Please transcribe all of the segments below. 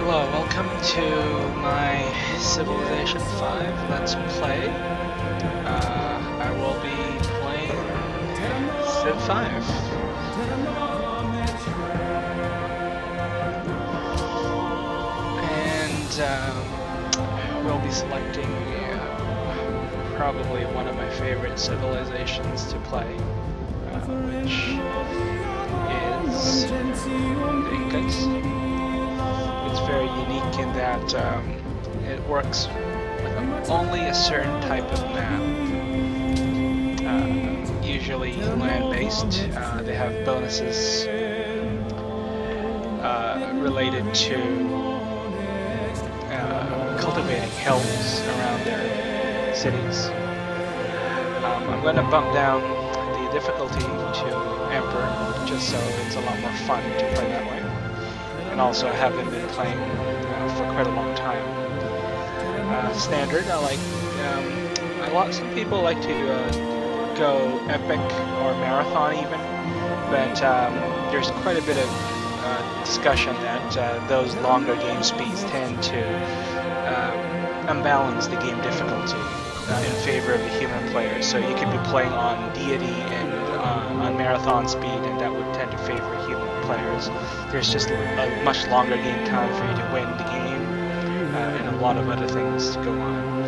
Hello, welcome to my Civilization 5 Let's Play. I will be playing Civ 5. And we'll be selecting probably one of my favorite civilizations to play, which is the Incas. It's very unique in that it works with only a certain type of map, usually land-based. They have bonuses related to cultivating hills around their cities. I'm going to bump down the difficulty to Emperor, just so it's a lot more fun to play that way. And also I haven't been playing for quite a long time. Standard, I like. Some people like to go epic or marathon even, but there's quite a bit of discussion that those longer game speeds tend to unbalance the game difficulty in favor of the human player. So you could be playing on deity and on marathon speed, and that would tend to favor human players. There's just a much longer game time for you to win the game, and a lot of other things to go on.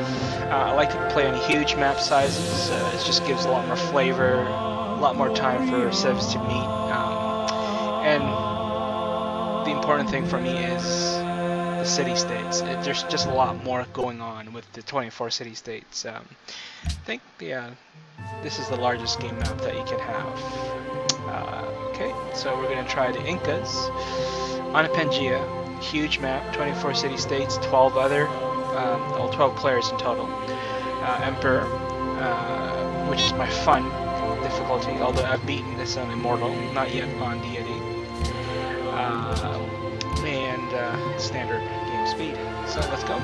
I like to play on huge map sizes. It just gives a lot more flavor, a lot more time for civs to meet, and the important thing for me is the city-states. There's just a lot more going on with the 24 city-states. I think this is the largest game map that you can have. Okay, so we're going to try the Incas on a Pangea. Huge map, 24 city-states, 12 players in total. Emperor, which is my fun difficulty, although I've beaten this on Immortal, not yet on Deity. And standard game speed. So let's go.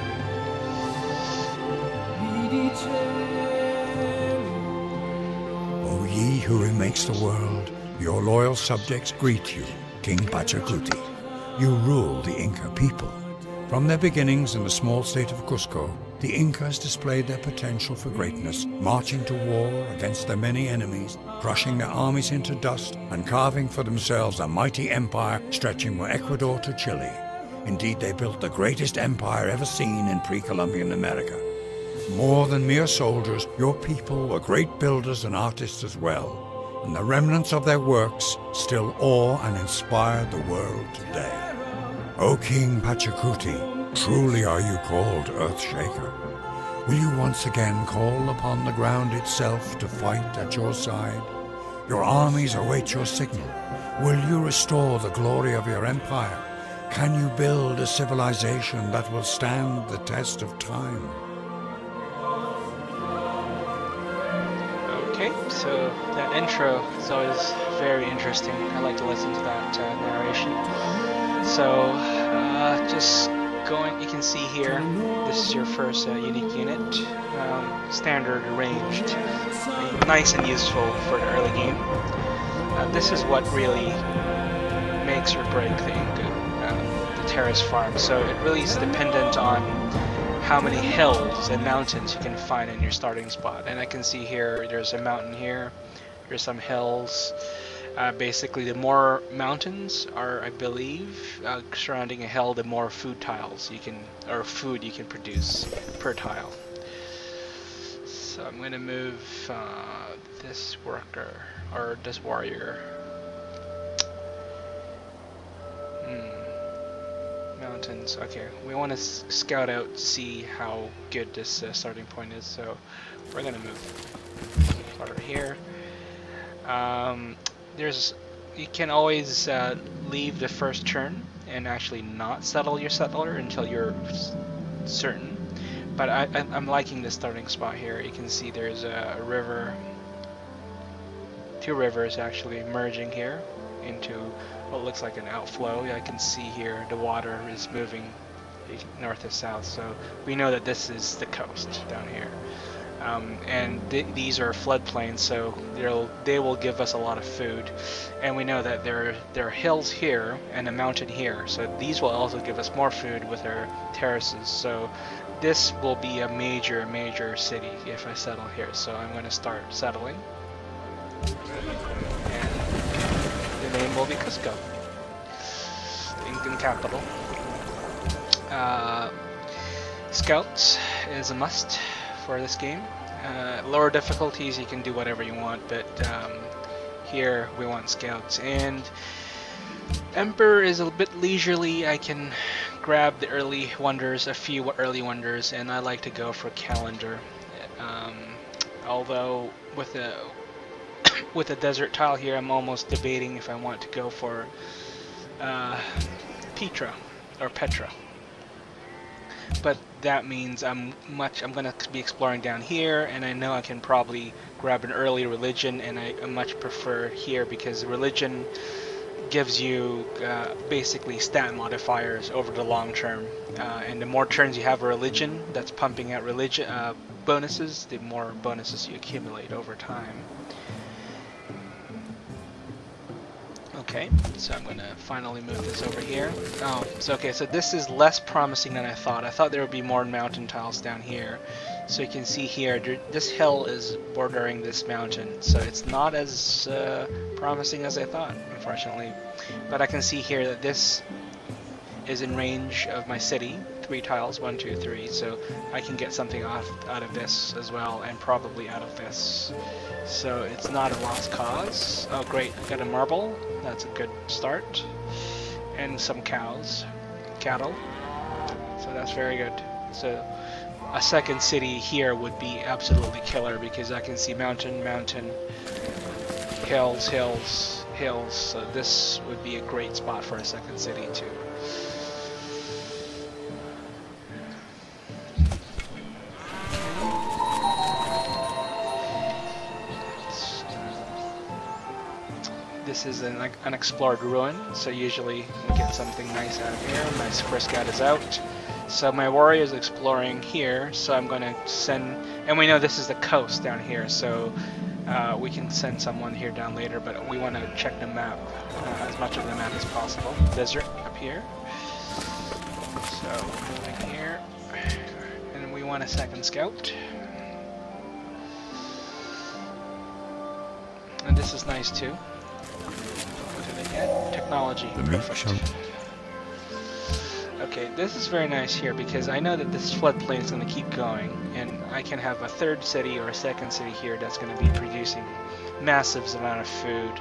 O ye who remakes the world, your loyal subjects greet you, King Pachacuti. You rule the Inca people. From their beginnings in the small state of Cusco, the Incas displayed their potential for greatness, marching to war against their many enemies, crushing their armies into dust, and carving for themselves a mighty empire stretching from Ecuador to Chile. Indeed, they built the greatest empire ever seen in pre-Columbian America. More than mere soldiers, your people were great builders and artists as well, and the remnants of their works still awe and inspire the world today. O King Pachacuti, truly are you called Earthshaker. Will you once again call upon the ground itself to fight at your side? Your armies await your signal. Will you restore the glory of your empire? Can you build a civilization that will stand the test of time? Okay, so that intro is always very interesting. I like to listen to that narration. So, just going, you can see here, this is your first unique unit, standard arranged, nice and useful for the early game. This is what really makes or break the Inca, the terrace farm. So it really is dependent on how many hills and mountains you can find in your starting spot. And I can see here, there's a mountain here, there's some hills. Basically, the more mountains are, I believe, surrounding a hill, the more food tiles you can, or food you can produce per tile. So I'm going to move this worker, or this warrior. Mountains. Okay, we want to scout out, see how good this starting point is. So we're going to move over here. You can always leave the first turn and actually not settle your settler until you're certain. But I'm liking the starting spot here. You can see there's a river, two rivers actually merging here into what looks like an outflow. I can see here the water is moving north to south, so we know that this is the coast down here. and these are floodplains, so they will give us a lot of food. And we know that there are hills here and a mountain here, so these will also give us more food with their terraces. So this will be a major city if I settle here. So I'm going to start settling, and the name will be Cusco, the Incan capital. Scouts is a must for this game. Lower difficulties, you can do whatever you want, but here we want scouts. And Emperor is a bit leisurely. I can grab the early wonders, a few early wonders, and I like to go for calendar. Although with a with a desert tile here, I'm almost debating if I want to go for Petra or Petra. But that means I'm going to be exploring down here, and I know I can probably grab an early religion, and I much prefer here because religion gives you basically stat modifiers over the long term, and the more turns you have a religion that's pumping out religion bonuses, the more bonuses you accumulate over time. Okay, so I'm going to finally move this over here. Oh, so okay, so this is less promising than I thought. I thought there would be more mountain tiles down here. So you can see here, this hill is bordering this mountain, so it's not as promising as I thought, unfortunately. But I can see here that this is in range of my city, 3 tiles, 1, 2, 3, so I can get something out of this as well, and probably out of this. So it's not a lost cause. Oh great, I got a marble, that's a good start. And some cattle, so that's very good. So a second city here would be absolutely killer because I can see mountain, hills, so this would be a great spot for a second city too. This is an unexplored ruin, so usually we get something nice out of here. My scout is out. So my warrior is exploring here, so I'm going to send... And we know this is the coast down here, so we can send someone here down later, but we want to check the map, as much of the map as possible. Desert up here. So, moving here. And we want a second scout. And this is nice too. Technology. Perfect. Okay, this is very nice here because I know that this floodplain is going to keep going, and I can have a third city or a second city here that's going to be producing massive amount of food.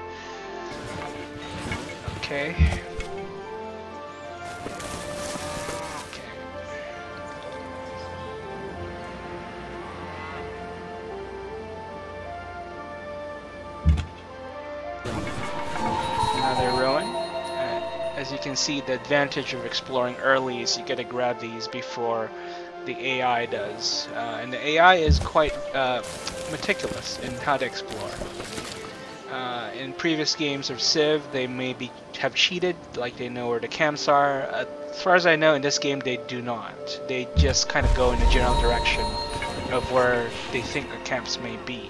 Okay. As you can see, the advantage of exploring early is you get to grab these before the AI does. And the AI is quite meticulous in how to explore. In previous games of Civ, they maybe have cheated, like they know where the camps are. As far as I know, in this game they do not. They just kind of go in a general direction of where they think the camps may be.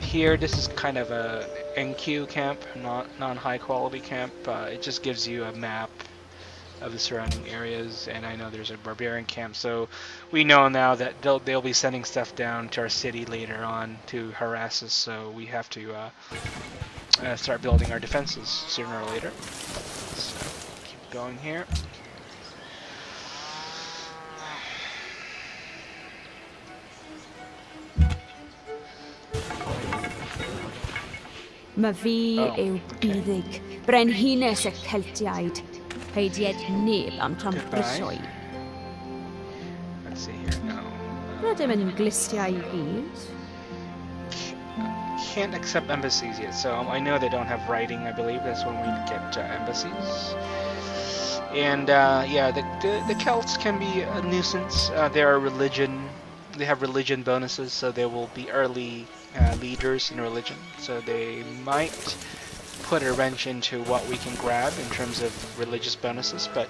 Here, this is kind of a NQ camp, non-high quality camp. It just gives you a map of the surrounding areas, and I know there's a barbarian camp, so we know now that they'll be sending stuff down to our city later on to harass us, so we have to start building our defenses sooner or later. So, keep going here. Mae fi yw buddig, brenhines y Celtiaid, peidiad neb am tambrysoi. Let's see here now. Rydym yn glistiau I gyd. Can't accept embassies yet, so I know they don't have writing. I believe that's when we get embassies. And yeah, the Celts can be a nuisance. They have religion bonuses, so they will be early leaders in religion, so they might put a wrench into what we can grab in terms of religious bonuses, but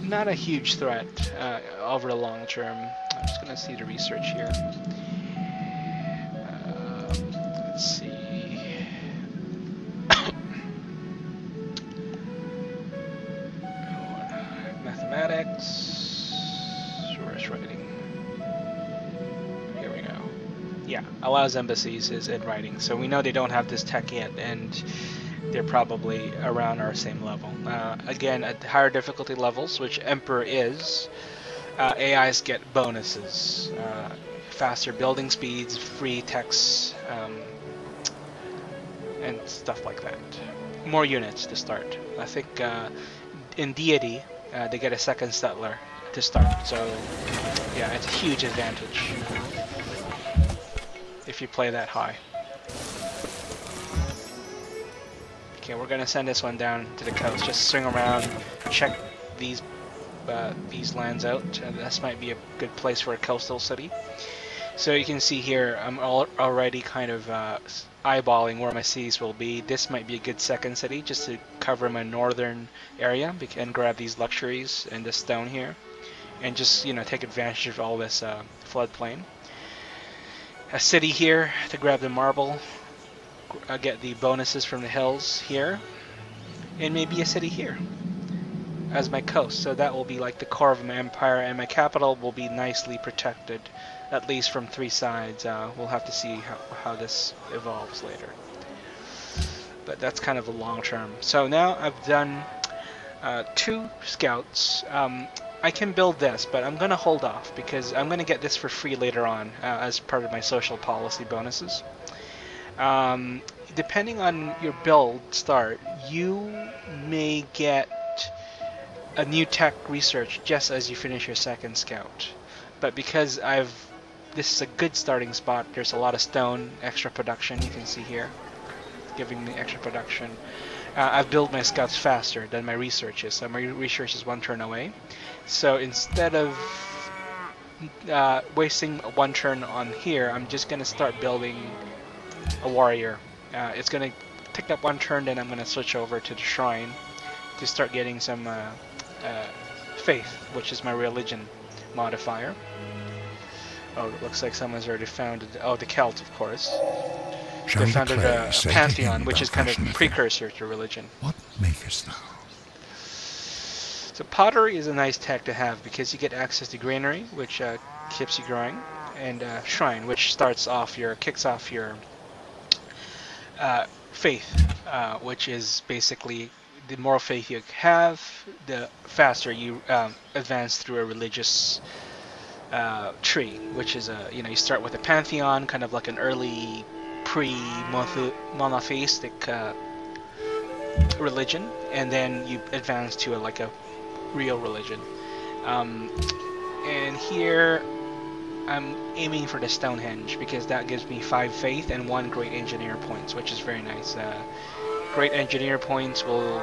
not a huge threat over the long term. I'm just gonna see the research here. Let's see. Mathematics. Source writing. Here we go. Yeah, allows embassies is in writing. So we know they don't have this tech yet, and they're probably around our same level. Again, at higher difficulty levels, which Emperor is, AIs get bonuses. Faster building speeds, free techs, and stuff like that. More units to start. I think in Deity, they get a second settler to start. So yeah, it's a huge advantage if you play that high. Okay, we're gonna send this one down to the coast. Just swing around, check these lands out. This might be a good place for a coastal city. So you can see here, I'm already kind of eyeballing where my cities will be. This might be a good second city, just to cover my northern area and grab these luxuries and this stone here, and just, you know, take advantage of all this floodplain. A city here to grab the marble. Get the bonuses from the hills here, and maybe a city here as my coast. So that will be like the core of my empire, and my capital will be nicely protected, at least from 3 sides. We'll have to see how this evolves later, but that's kind of a long term. So now I've done 2 scouts. I can build this, but I'm gonna hold off because I'm gonna get this for free later on as part of my social policy bonuses. Depending on your build start, you may get a new tech research just as you finish your second scout. But because this is a good starting spot, there's a lot of stone, extra production, you can see here, giving me extra production. I've built my scouts faster than my researches, so my research is 1 turn away. So instead of wasting 1 turn on here, I'm just going to start building a warrior. It's going to take up 1 turn, then I'm going to switch over to the shrine to start getting some faith, which is my religion modifier. Oh, it looks like someone's already founded, oh, the Celt, of course. They founded a pantheon, which is kind of precursor to religion. What makest thou? So pottery is a nice tech to have because you get access to granary, which keeps you growing, and shrine, which kicks off your faith, which is basically the more faith you have, the faster you advance through a religious tree, which is you start with a pantheon, kind of like an early pre-monotheistic religion, and then you advance to a real religion. And here I'm aiming for the Stonehenge because that gives me 5 faith and 1 great engineer points, which is very nice. Great engineer points will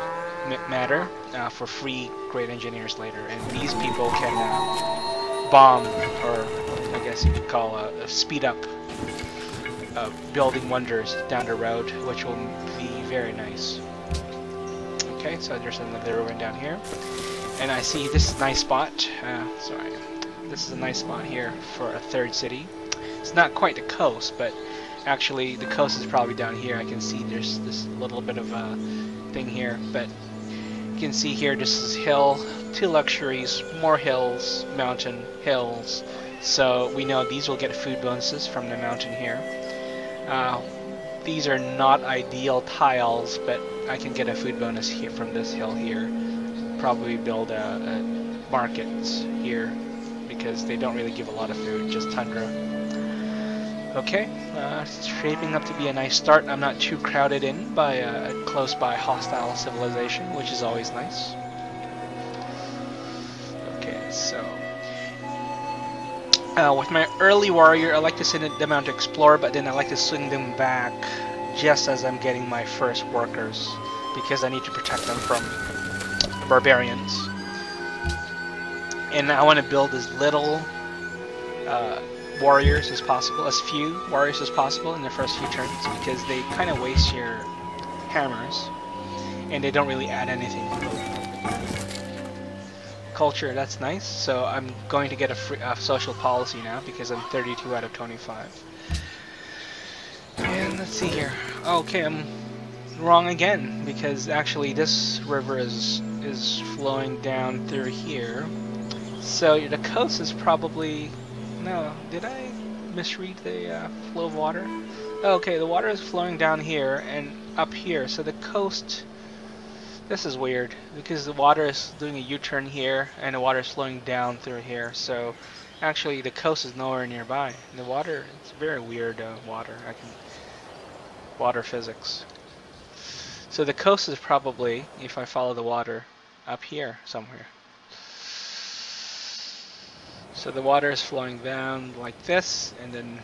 matter for free great engineers later, and these people can bomb, or I guess you could call a speed up building wonders down the road, which will be very nice. Okay, so there's another ruin down here, and I see this nice spot. This is a nice spot here for a 3rd city. It's not quite the coast, but actually the coast is probably down here. I can see there's this little bit of a thing here, but you can see here this is hill, 2 luxuries, more hills, mountain, hills. So we know these will get food bonuses from the mountain here. These are not ideal tiles, but I can get a food bonus here from this hill here. Probably build a market here because they don't really give a lot of food, just tundra. Okay, it's shaping up to be a nice start. I'm not too crowded in by a close by hostile civilization, which is always nice. Okay, so with my early warrior, I like to send them out to explore, but then I like to swing them back just as I'm getting my first workers, because I need to protect them from barbarians. And I want to build as little warriors as possible, as few warriors as possible in the first few turns, because they kind of waste your hammers and they don't really add anything. culture. That's nice. So I'm going to get a social policy now because I'm 32 out of 25. And let's see here. Okay, I'm wrong again because actually this river is flowing down through here. So the coast is probably... No, did I misread the flow of water? Okay, the water is flowing down here and up here. So the coast... This is weird because the water is doing a U-turn here and the water is flowing down through here. So actually the coast is nowhere nearby. The water, it's very weird water. Water physics. So the coast is probably, if I follow the water, up here somewhere. So the water is flowing down like this, and then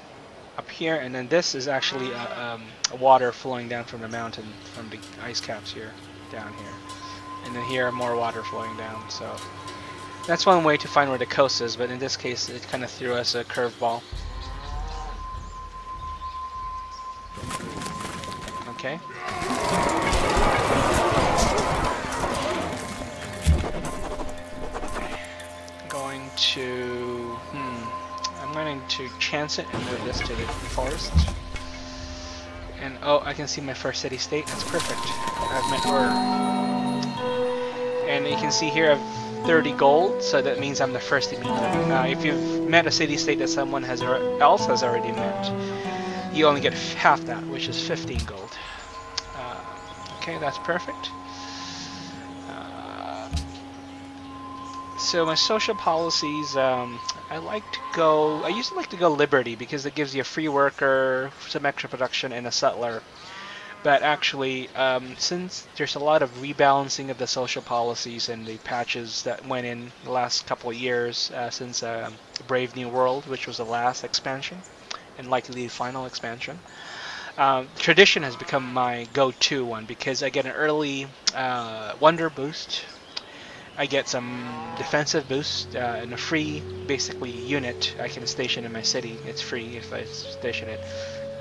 up here, and then this is actually a water flowing down from the mountain, from the ice caps here, down here. And then here more water flowing down, so that's one way to find where the coast is, but in this case it kind of threw us a curveball. Okay. I'm going to chance it and move this to the forest. And oh, I can see my first city state. That's perfect. I've met her. And you can see here I've 30 gold, so that means I'm the first to meet them. If you've met a city state that someone else has already met, you only get half that, which is 15 gold. Okay, that's perfect. So my social policies, I used to like to go Liberty because it gives you a free worker, some extra production, and a settler. But actually, since there's a lot of rebalancing of the social policies and the patches that went in the last couple of years since Brave New World, which was the last expansion, and likely the final expansion, Tradition has become my go-to one because I get an early wonder boost. I get some defensive boost and a free, basically, unit I can station in my city. It's free if I station it.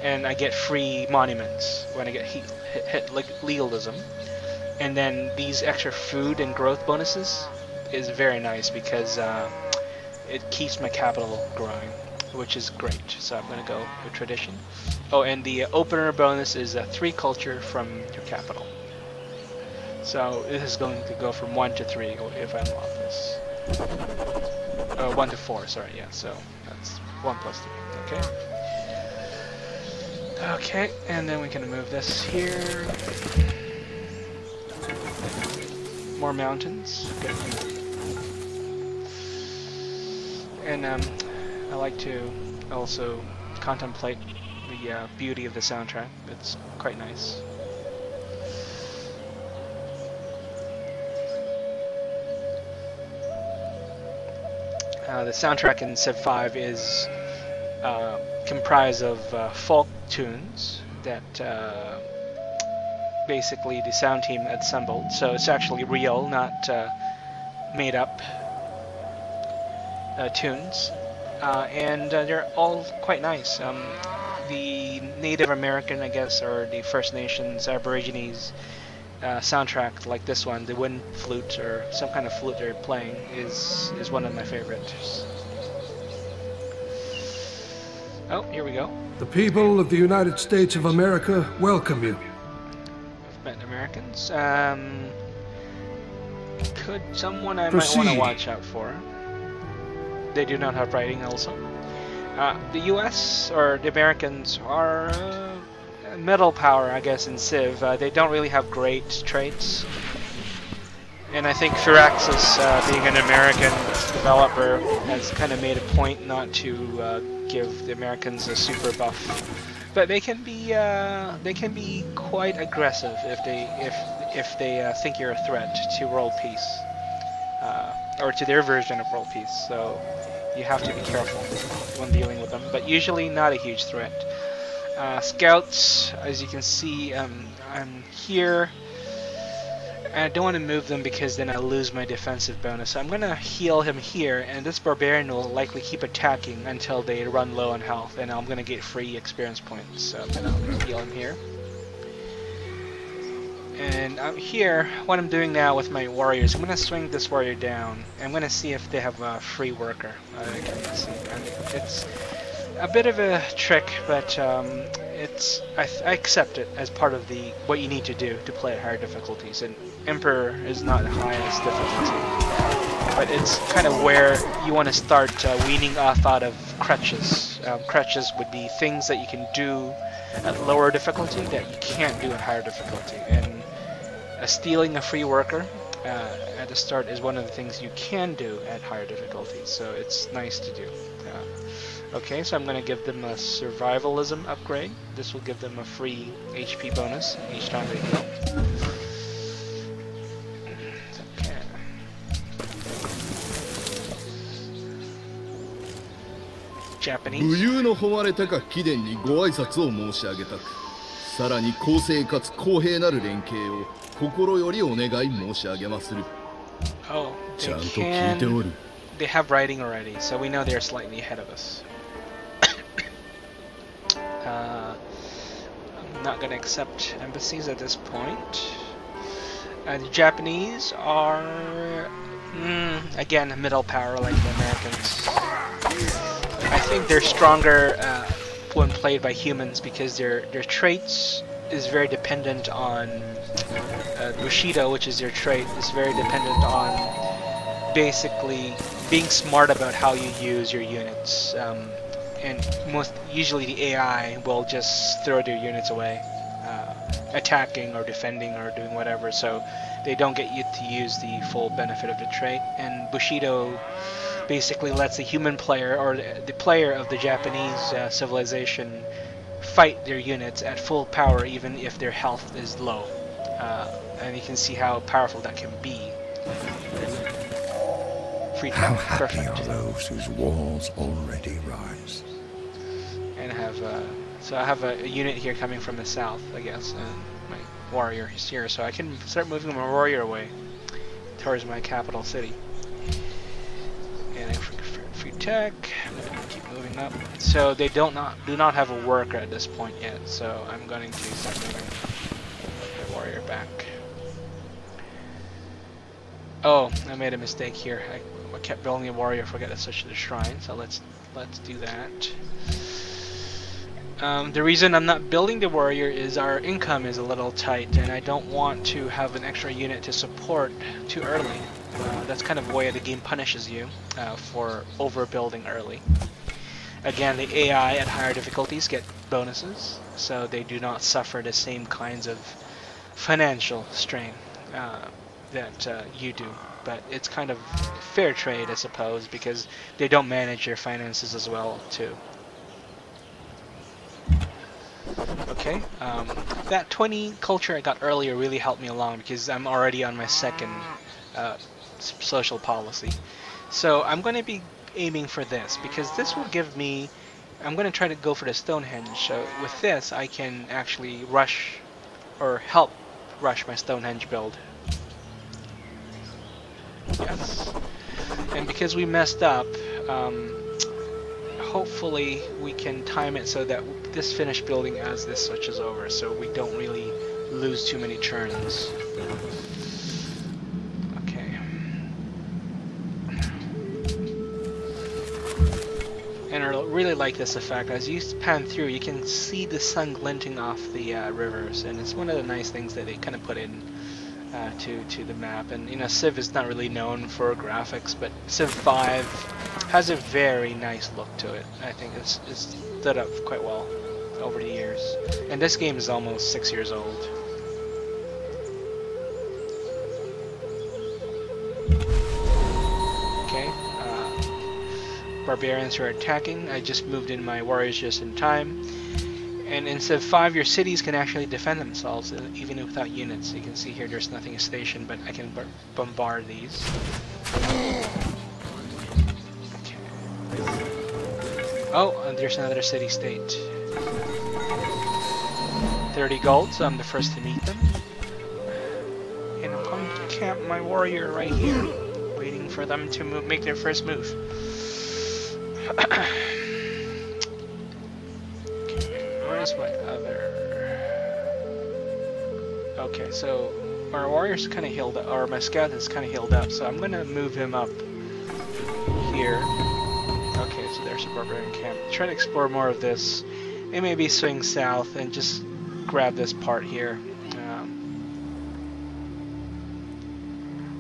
And I get free monuments when I get hit legalism. And then these extra food and growth bonuses is very nice because it keeps my capital growing, which is great. So I'm going to go with Tradition. Oh, and the opener bonus is 3 culture from your capital. So this is going to go from 1 to 3 if I unlock this. 1 to 4, sorry, yeah, so that's 1 plus 3, okay? Okay, and then we can move this here. More mountains, good. And I like to also contemplate the beauty of the soundtrack. It's quite nice. The soundtrack in Civ 5 is comprised of folk tunes that basically the sound team assembled. So it's actually real, not made up tunes. And they're all quite nice. The Native American, I guess, or the First Nations, Aborigines soundtrack like this one, the wind flute or some kind of flute they're playing, is one of my favorites. Oh, here we go. The people of the United States of America welcome you. I've met Americans. Could someone I Proceed. might want to watch out for? They do not have writing also. The US, or the Americans, are middle power, I guess, in Civ. They don't really have great traits. And I think Firaxis, being an American developer, has kind of made a point not to give the Americans a super buff. But they can be quite aggressive if they think you're a threat to world peace, or to their version of world peace. So you have to be careful when dealing with them. But usually not a huge threat. Scouts, as you can see, I'm here. I don't want to move them because then I lose my defensive bonus. So I'm going to heal him here, and this barbarian will likely keep attacking until they run low on health, and I'm going to get free experience points. So I'm going to heal him here. And here, what I'm doing now with my warriors, I'm going to swing this warrior down. I'm going to see if they have a free worker. I can see. It's a bit of a trick, but I accept it as part of what you need to do to play at higher difficulties. And Emperor is not the highest difficulty, but it's kind of where you want to start weaning off out of crutches. Crutches would be things that you can do at lower difficulty that you can't do at higher difficulty. And stealing a free worker at the start is one of the things you can do at higher difficulties, so it's nice to do. Okay, so I'm going to give them a survivalism upgrade. This will give them a free HP bonus each time they heal. Okay. Japanese. 武勇の誉れ高き貴殿にご挨拶を申し上げたく、さらに公正かつ公平なる連携を心よりお願い申し上げまする。 Oh, ちゃんと聞いておる。 they have writing already, so we know they're slightly ahead of us. I'm not going to accept embassies at this point. The Japanese are, again, a middle power like the Americans. I think they're stronger when played by humans because their traits is very dependent on Bushido, which is their trait, is very dependent on basically being smart about how you use your units. And usually the AI will just throw their units away, attacking or defending or doing whatever, so they don't get you to use the full benefit of the trait. And Bushido basically lets the human player or the player of the Japanese civilization fight their units at full power even if their health is low. And you can see how powerful that can be. Free How time, happy perfect. are those whose walls already rise? And I have a unit here coming from the south, I guess, and my warrior is here, so I can start moving my warrior away towards my capital city. And I free tech. I'm gonna keep moving up. So they do not have a worker at this point yet, so I'm going to start moving my warrior back. Oh, I made a mistake here. I kept building a warrior, forgot to switch to the shrine, so let's do that. The reason I'm not building the warrior is our income is a little tight, and I don't want to have an extra unit to support too early. That's kind of the way the game punishes you for overbuilding early. Again, the AI at higher difficulties get bonuses, so they do not suffer the same kinds of financial strain that you do. But it's kind of fair trade, I suppose, because they don't manage their finances as well, too. Okay, that 20 culture I got earlier really helped me along because I'm already on my second social policy. So I'm going to be aiming for this because this will give me, I'm going to try to go for the Stonehenge. So with this I can actually rush or help rush my Stonehenge build. Yes. And because we messed up, hopefully we can time it so that this finished building as this switches over, so we don't really lose too many turns. Okay. And I really like this effect. As you pan through, you can see the sun glinting off the rivers, and it's one of the nice things that they kind of put in to the map. And you know, Civ is not really known for graphics, but Civ 5 has a very nice look to it. I think it's stood up quite well over the years. And this game is almost 6 years old. Okay, barbarians who are attacking. I just moved in my warriors just in time. And in Civ 5, your cities can actually defend themselves even without units. You can see here there's nothing stationed, but I can bombard these. Okay. Oh, and there's another city-state. 30 gold, so I'm the first to meet them. And I'm going to camp my warrior right here, waiting for them to make their first move. Where's my other... Okay, so our warrior's kind of healed up, or my scout is kind of healed up, so I'm gonna move him up here. Okay, so there's a barbarian camp. Try to explore more of this, and maybe swing south and just grab this part here.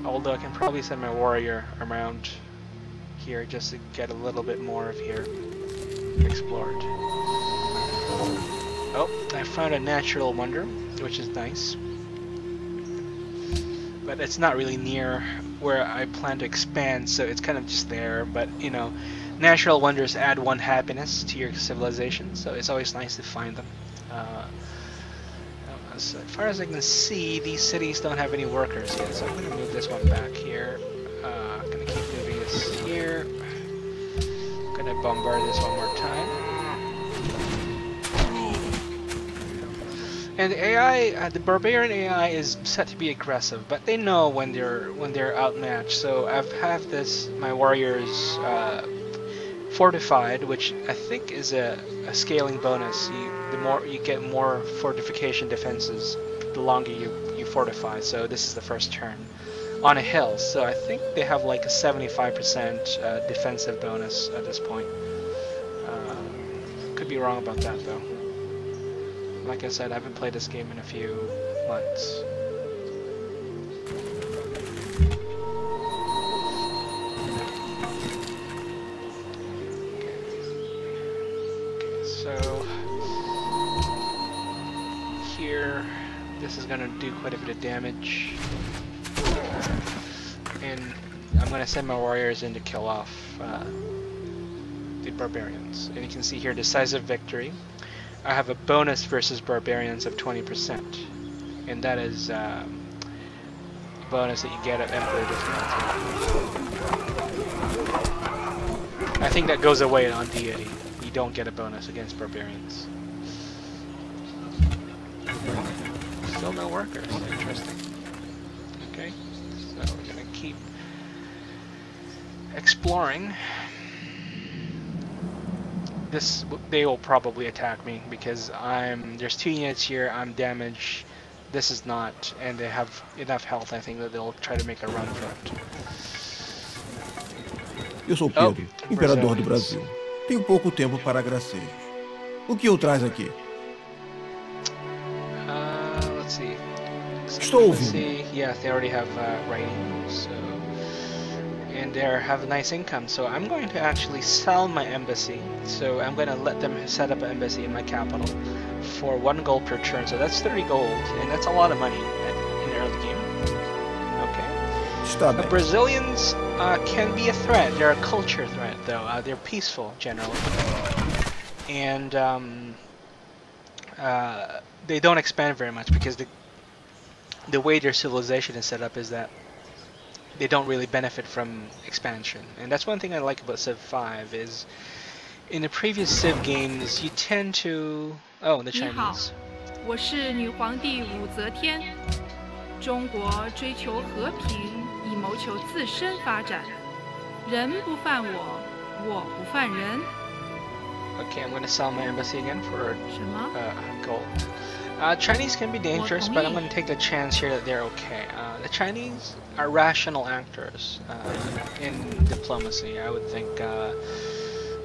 Although I can probably send my warrior around here just to get a little bit more of here explored. Oh, I found a natural wonder, which is nice. But it's not really near where I plan to expand, so it's kind of just there. But, you know, natural wonders add 1 happiness to your civilization, so it's always nice to find them. As far as I can see, these cities don't have any workers yet, so I'm going to move this one back here. I'm going to keep moving this here. I'm going to bombard this one more time. And the AI, the barbarian AI is set to be aggressive, but they know when they're outmatched. So I've had my warriors fortified, which I think is a scaling bonus. The more you get more fortification defenses, the longer you fortify. So this is the first turn on a hill. So I think they have like a 75% defensive bonus at this point. Could be wrong about that though. Like I said, I haven't played this game in a few months. Okay, so here, this is gonna do quite a bit of damage. And I'm gonna send my warriors in to kill off the barbarians. And you can see here, decisive victory. I have a bonus versus barbarians of 20%, and that is a bonus that you get at Emperor difficulty. I think that goes away on deity. You don't get a bonus against barbarians. Still no workers. Interesting. Okay, so we're gonna keep exploring. They will probably attack me because there's 2 units here, I'm damaged, this is not, and they have enough health, I think, that they'll try to make a run for it. Eu sou Pedro, imperador do Brasil. Tenho pouco tempo para gracejos. O que o traz aqui? Let's see. Estou ouvindo. Yeah, they already have writing, so... And they have a nice income, so I'm going to actually sell my embassy. So I'm going to let them set up an embassy in my capital for 1 gold per turn. So that's 30 gold, and that's a lot of money in the early game. Okay. The Brazilians can be a threat. They're a culture threat, though. They're peaceful generally, and they don't expand very much because the way their civilization is set up is that they don't really benefit from expansion. And that's one thing I like about Civ 5 is in the previous Civ games you tend to... Oh, the Chinese. 我是女皇帝武则天。中国追求和平，以谋求自身发展。人不犯我，我不犯人。 Okay, I'm going to sell my embassy again for 什么？ gold. Chinese can be dangerous, but I'm going to take the chance here that they're okay. The Chinese are rational actors in diplomacy. I would think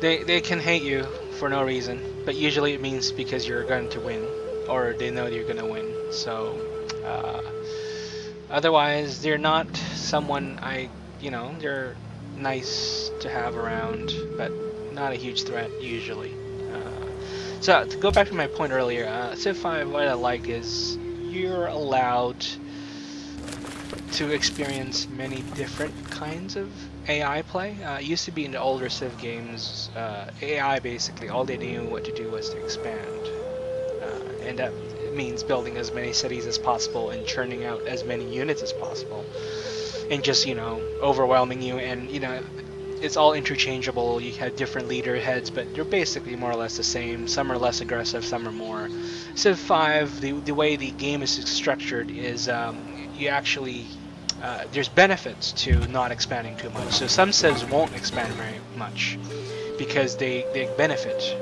they can hate you for no reason, but usually it means because you're going to win, or they know you're going to win. So otherwise, they're not someone they're nice to have around, but not a huge threat usually. So to go back to my point earlier, Civ 5, what I like is you're allowed to experience many different kinds of AI play. It used to be in the older Civ games, AI basically, all they knew what to do was to expand. And that means building as many cities as possible and churning out as many units as possible. And just, overwhelming you, and, it's all interchangeable. You have different leader heads, but they're basically more or less the same. Some are less aggressive, some are more. Civ 5, the way the game is structured is you actually there's benefits to not expanding too much. So some civs won't expand very much because they benefit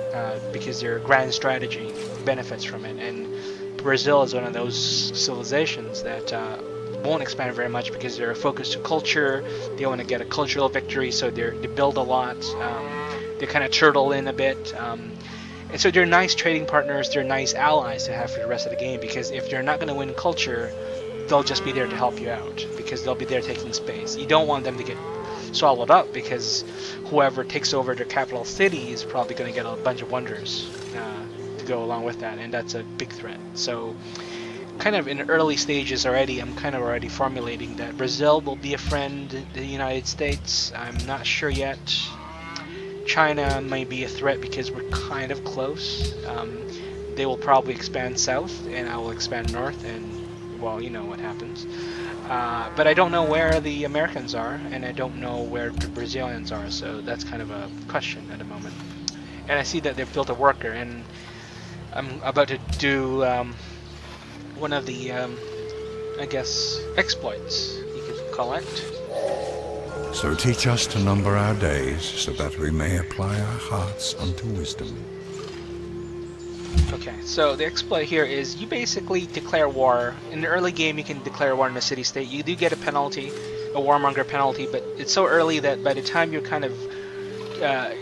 because their grand strategy benefits from it. And Brazil is one of those civilizations that won't expand very much because they're focused to culture. They want to get a cultural victory, so they build a lot. They kind of turtle in a bit. And so they're nice trading partners, they're nice allies to have for the rest of the game, because if you're not going to win culture, they'll just be there to help you out, because they'll be there taking space. You don't want them to get swallowed up, because whoever takes over their capital city is probably going to get a bunch of wonders to go along with that, and that's a big threat. So kind of in early stages already, I'm kind of already formulating that Brazil will be a friend to the United States. I'm not sure yet. China might be a threat because we're kind of close. They will probably expand south, and I will expand north, and, well, you know what happens. But I don't know where the Americans are, and I don't know where the Brazilians are, so that's kind of a question at the moment. And I see that they've built a worker, and I'm about to do one of the, I guess, exploits you could call it. So teach us to number our days, so that we may apply our hearts unto wisdom. Okay, so the exploit here is you basically declare war. In the early game, you can declare war in a city-state. You do get a penalty, a warmonger penalty, but it's so early that by the time you're kind of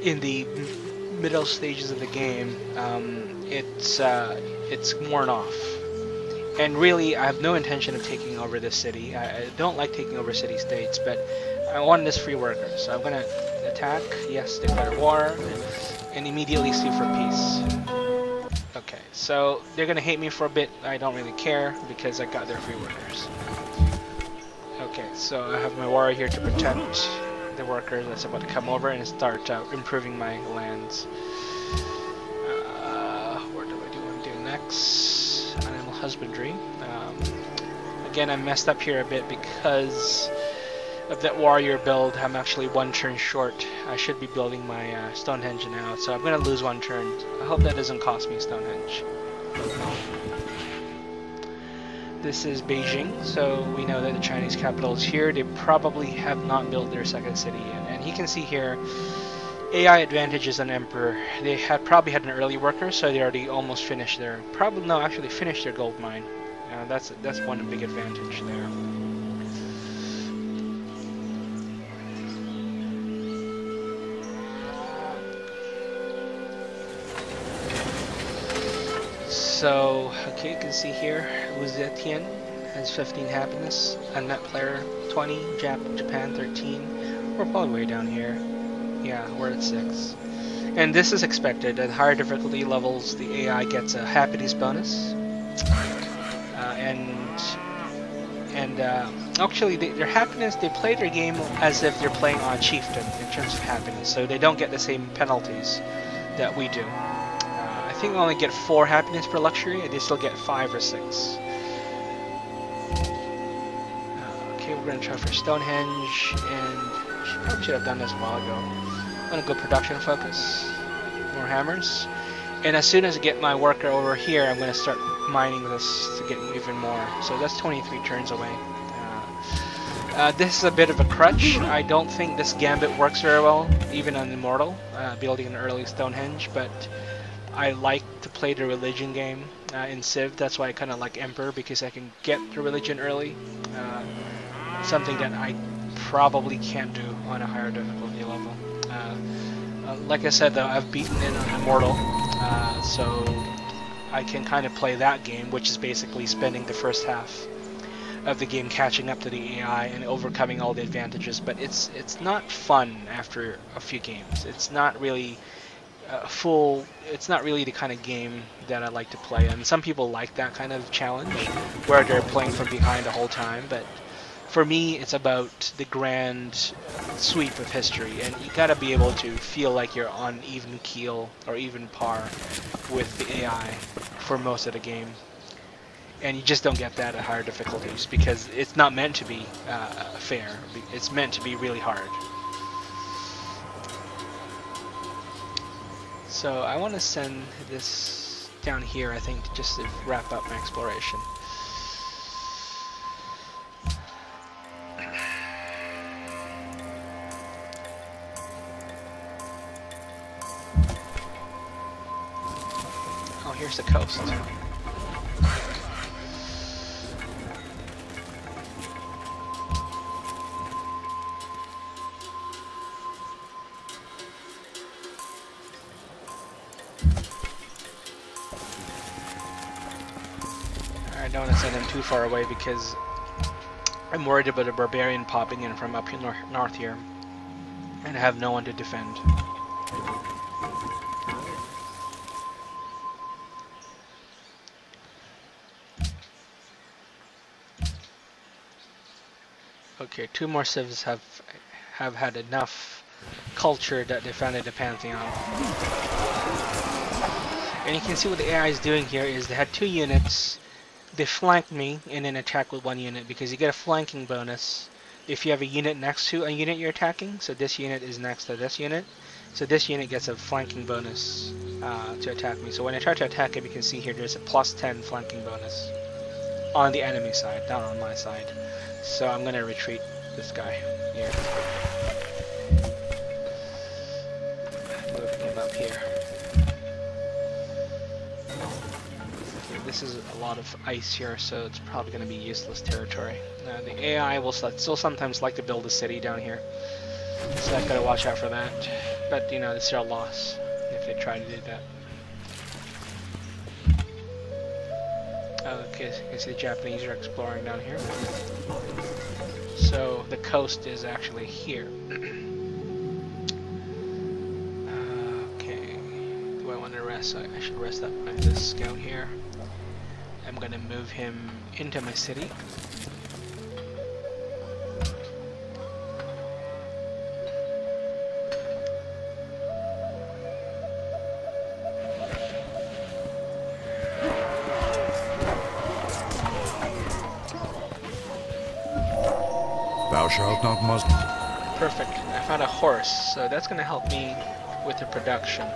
in the middle stages of the game, it's worn off. And really, I have no intention of taking over this city. I don't like taking over city-states, but I want this free worker. So I'm going to attack, yes, declare war, and immediately sue for peace. Okay, so they're going to hate me for a bit. I don't really care, because I got their free workers. Okay, so I have my warrior here to protect the workers that's about to come over and start improving my lands. What do I want to do next? Animal husbandry. Again, I messed up here a bit because of that warrior build. I'm actually one turn short. I should be building my Stonehenge now, so I'm going to lose one turn. I hope that doesn't cost me Stonehenge. This is Beijing, so we know that the Chinese capital is here. They probably have not built their second city yet. And you can see here, AI advantages on Emperor. They probably had an early worker, so they already almost finished their, actually finished their gold mine. That's one big advantage there. So, okay, you can see here, Wu Zetian has 15 happiness, Unmet player 20, Japan 13. We're probably way down here. Yeah, we're at 6. And this is expected. At higher difficulty levels, the AI gets a happiness bonus. Actually, their happiness, they play their game as if they're playing on Chieftain in terms of happiness, so they don't get the same penalties that we do. I think they only get 4 happiness per luxury, and they still get 5 or 6. Okay, we're going to try for Stonehenge, and probably should have done this a while ago. I'm going to go production focus, more hammers, and as soon as I get my worker over here, I'm going to start mining this to get even more. So that's 23 turns away. This is a bit of a crutch. I don't think this gambit works very well, even on Immortal, building an early Stonehenge, but I like to play the religion game in Civ. That's why I kind of like Emperor, because I can get the religion early. Something that I probably can't do on a higher difficulty level. Like I said, though, I've beaten it on Immortal, so I can kind of play that game, which is basically spending the first half of the game catching up to the AI and overcoming all the advantages. But it's not fun after a few games. It's not really it's not really the kind of game that I like to play, and some people like that kind of challenge where they're playing from behind the whole time, but for me it's about the grand sweep of history, and you gotta be able to feel like you're on even keel or even par with the AI for most of the game, and you just don't get that at higher difficulties because it's not meant to be fair. It's meant to be really hard. So I want to send this down here, I think, just to wrap up my exploration. Oh, here's the coast. don't want to send him too far away because I'm worried about a barbarian popping in from up north here, and I have no one to defend. Okay, 2 more civs have had enough culture that they founded the Pantheon. And you can see what the AI is doing here is they had 2 units, they flanked me and then attack with 1 unit because you get a flanking bonus if you have a unit next to a unit you're attacking. So this unit is next to this unit. So this unit gets a flanking bonus to attack me. So when I try to attack him, you can see here there's a +10 flanking bonus on the enemy side, not on my side. So I'm gonna retreat this guy here. Moving him up here. Okay, this is a lot of ice here, so it's probably gonna be useless territory. The AI will still sometimes like to build a city down here, so I gotta watch out for that. But you know, it's their loss if they try to do that. Okay, so you can see the Japanese are exploring down here. So the coast is actually here. Okay, do I want to rest? I should rest up this scout here. I'm gonna move him into my city. Thou shalt not muzzle. Perfect. I found a horse, so that's going to help me with the production.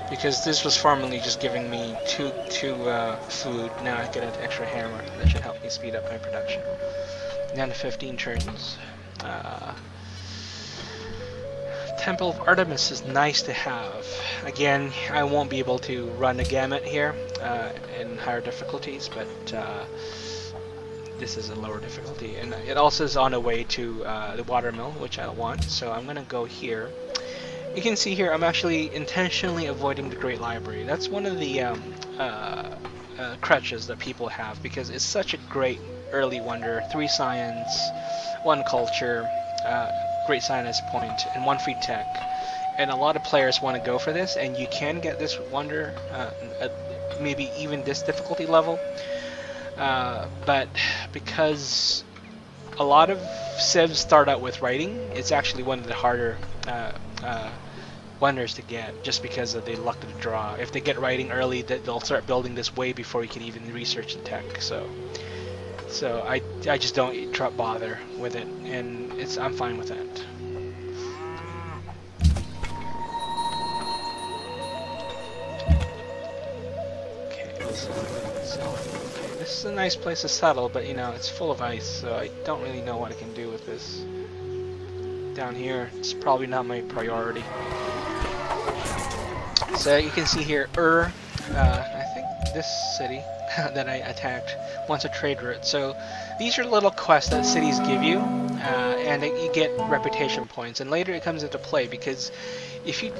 Because this was formerly just giving me two food. Now I get an extra hammer. That should help me speed up my production. Down to 15 turns. Temple of Artemis is nice to have. Again, I won't be able to run the gamut here in higher difficulties, but this is a lower difficulty, and it also is on the way to the watermill, which I want, so I'm gonna go here. You can see here I'm actually intentionally avoiding the Great Library. That's one of the crutches that people have because it's such a great early wonder. 3 science, 1 culture, great science point, and 1 free tech. And a lot of players want to go for this, and you can get this wonder at maybe even this difficulty level. But because a lot of civs start out with writing, it's actually one of the harder wonders to get, just because of the luck of the draw. If they get writing early, they'll start building this way before you can even research the tech. So I just don't bother with it, and I'm fine with that. This is a nice place to settle, but you know, it's full of ice, so I don't really know what I can do with this. Down here, it's probably not my priority. So you can see here, I think this city that I attacked wants a trade route. So these are little quests that cities give you, and you get reputation points, and later it comes into play because if you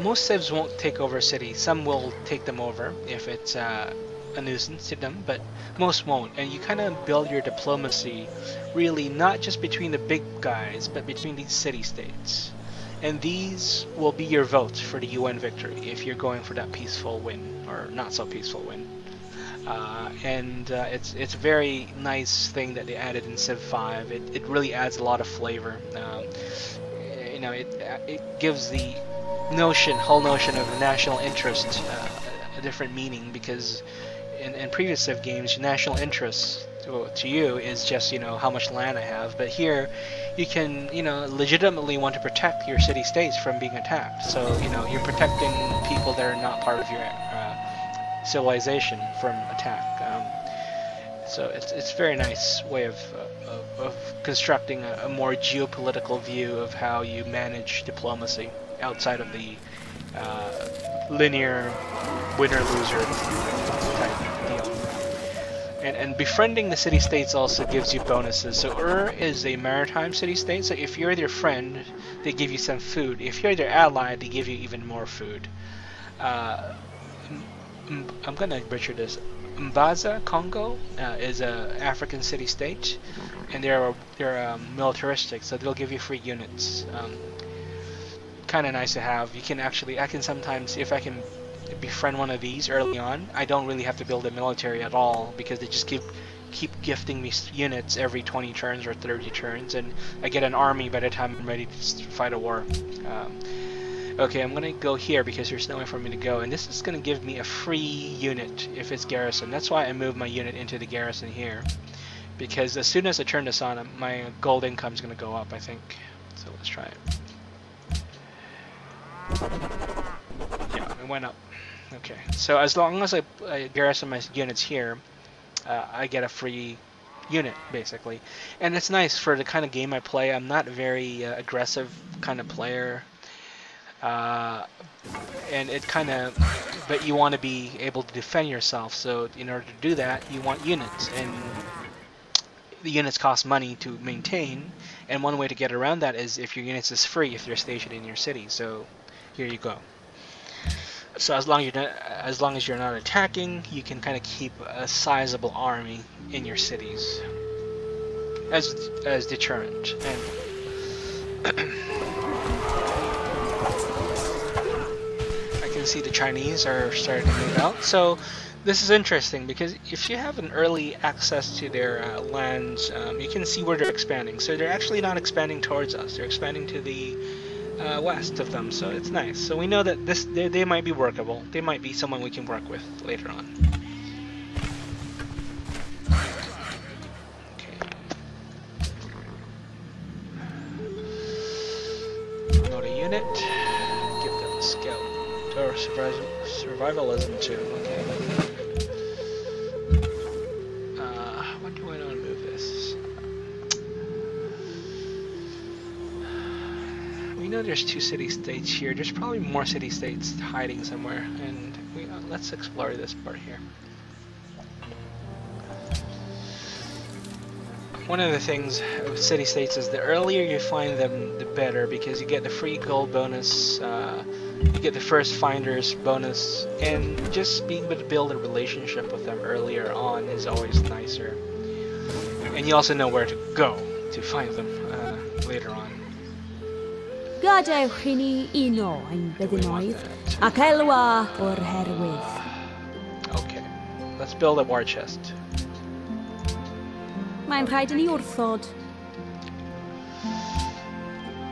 most civs won't take over a city. Some will take them over if it's a nuisance to them, but most won't. And you kind of build your diplomacy really not just between the big guys, but between these city-states. And these will be your votes for the UN victory if you're going for that peaceful win, or not so peaceful win. It's a very nice thing that they added in Civ 5. It really adds a lot of flavor. You know, it gives the whole notion of national interest a different meaning, because in previous Civ games, national interest to you is just, you know, how much land I have. But here, you can, you know, legitimately want to protect your city-states from being attacked. So, you know, you're protecting people that are not part of your civilization from attack. So it's a very nice way of constructing a more geopolitical view of how you manage diplomacy outside of the linear winner-loser type deal. And befriending the city-states also gives you bonuses. So is a maritime city-state, so if you're their friend, they give you some food. If you're their ally, they give you even more food. I'm gonna butcher this. Mbaza, Congo, is a African city-state, and they're militaristic, so they'll give you free units. Kind of nice to have. You can actually, I can sometimes, if I can befriend one of these early on, I don't really have to build a military at all because they just keep gifting me units every 20 turns or 30 turns, and I get an army by the time I'm ready to fight a war. Okay, I'm gonna go here because there's nowhere for me to go, and this is gonna give me a free unit if it's garrison. That's why I moved my unit into the garrison here, because as soon as I turn this on, my gold income is gonna go up, I think. So let's try it. Yeah, it went up. Okay, so as long as I garrison my units here, I get a free unit, basically. And it's nice for the kind of game I play. I'm not a very aggressive kind of player. And it kind of, but you want to be able to defend yourself, so in order to do that, you want units, and the units cost money to maintain, and one way to get around that is if your units is free if they're stationed in your city. So here you go. So as long as you're not attacking, you can kind of keep a sizable army in your cities as deterrent. And I can see the Chinese are starting to move out. So this is interesting because if you have an early access to their lands, you can see where they're expanding. So they're actually not expanding towards us; they're expanding to the west of them, so it's nice. So we know that they might be workable. They might be someone we can work with later on. Okay. Promote a unit. Give them a scout. Or survivalism too. Okay. When do I want to move this? We know there's 2 city-states here. There's probably more city-states hiding somewhere, and let's explore this part here. One of the things with city-states is the earlier you find them, the better, because you get the free gold bonus, you get the first finders bonus, and just being able to build a relationship with them earlier on is always nicer. And you also know where to go to find them later on. Gadewch I ni uno ein beddynoedd, ac elwa o'r herwydd. Okay, let's build a war chest. Mae'n rhaid I ni wrthod.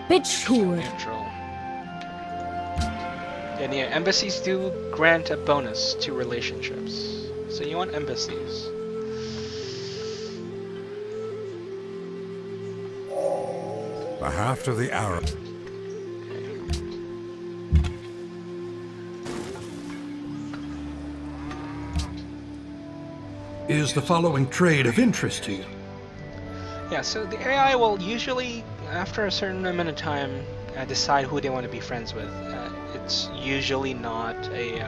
Byd siŵr. Neutral. And yeah, embassies do grant a bonus to relationships. So you want embassies. The half of the Arab. Is the following trade of interest to you? Yeah, so the AI will usually, after a certain amount of time, decide who they want to be friends with. It's usually not a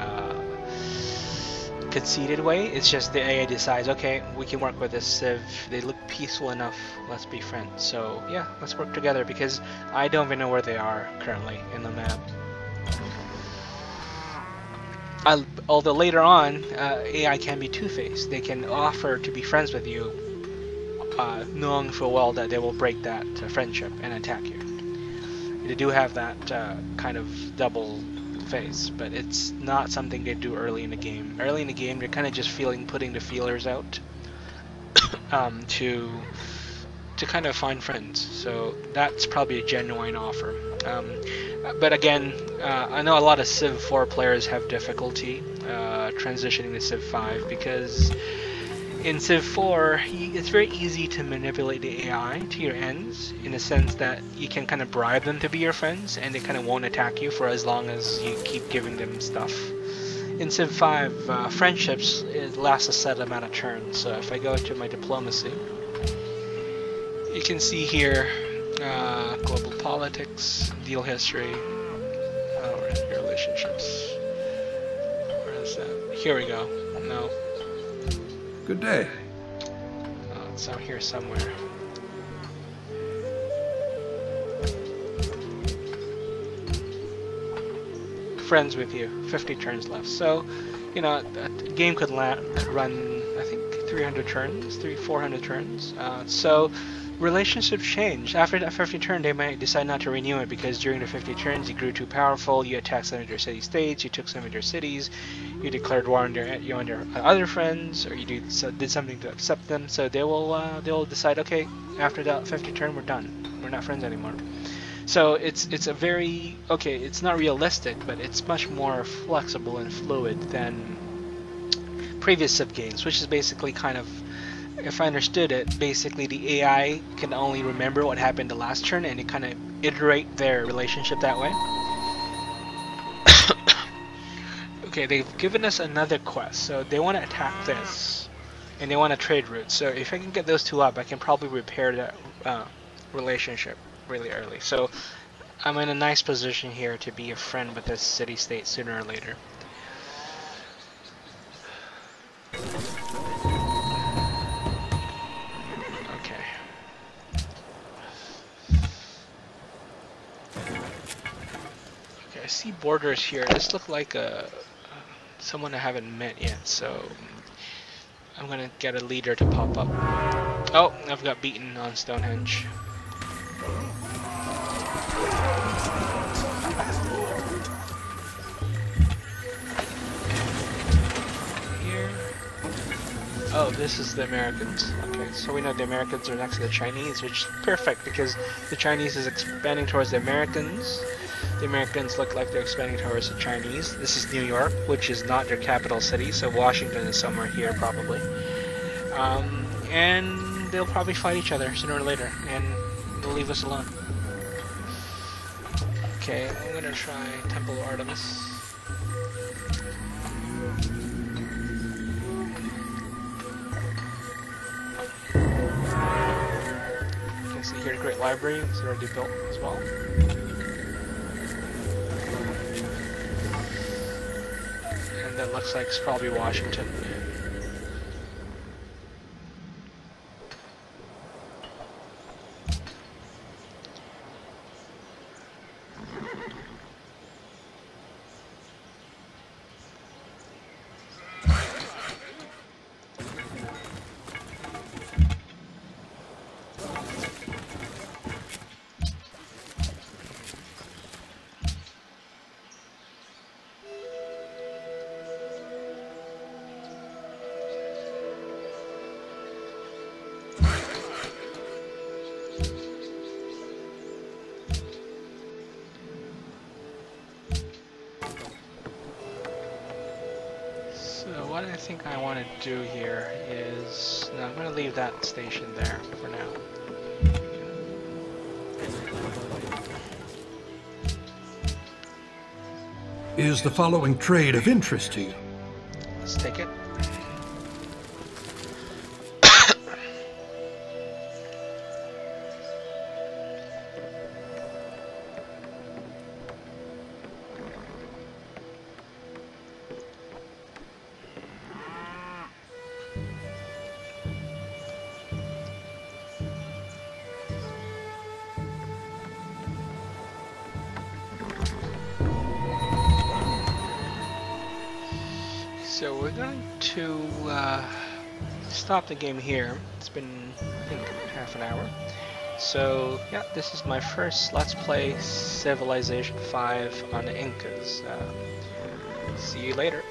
conceited way. It's just the AI decides, okay, we can work with this civ. They look peaceful enough. Let's be friends. So yeah, let's work together because I don't even know where they are currently in the map. Although later on, AI can be two-faced. They can offer to be friends with you, knowing full well that they will break that friendship and attack you. They do have that kind of double face, but it's not something they do early in the game. Early in the game, they're kind of just putting the feelers out to kind of find friends. So that's probably a genuine offer. But again, I know a lot of Civ 4 players have difficulty transitioning to Civ 5 because in Civ 4, it's very easy to manipulate the AI to your ends in the sense that you can kind of bribe them to be your friends and they kind of won't attack you for as long as you keep giving them stuff. In Civ 5, friendships last a set amount of turns. So if I go to my diplomacy, you can see here global politics, deal history, relationships. Where is that? Here we go. No. Good day. Oh, it's out here somewhere. Friends with you. 50 turns left. So you know, a game could run, I think, 300 turns, 400 turns. So relationships change. After that 50 turn, they might decide not to renew it because during the 50 turns, you grew too powerful, you attacked some of their city-states, you took some of their cities, you declared war on their other friends, or you did something to upset them. So they'll decide, okay, after that 50 turn, we're done. We're not friends anymore. So it's a very, okay, it's not realistic, but it's much more flexible and fluid than previous Civ games, which is basically kind of, if I understood it, basically the AI can only remember what happened the last turn and it kind of iterate their relationship that way. Okay, they've given us another quest, so they want to attack this and they want to trade routes. So if I can get those two up, I can probably repair that relationship really early. So I'm in a nice position here to be a friend with this city-state sooner or later. Okay. Okay, I see borders here. This looks like someone I haven't met yet, so I'm gonna get a leader to pop up. Oh, I've got beaten on Stonehenge. Here. Oh, this is the Americans. Okay, so we know the Americans are next to the Chinese, which is perfect because the Chinese is expanding towards the Americans. The Americans look like they're expanding towards the Chinese. This is New York, which is not their capital city, so Washington is somewhere here probably. And they'll probably fight each other sooner or later, and they'll leave us alone. Okay, I'm gonna try Temple of Artemis. Okay, so here, Great Library is already built as well. And that looks like it's probably Washington. What I think I want to do here is, no, I'm going to leave that station there for now. Is the following trade of interest to you? Let's take it. So we're going to stop the game here. It's been, I think, half an hour. So yeah, this is my first Let's Play Civilization 5 on the Incas. See you later.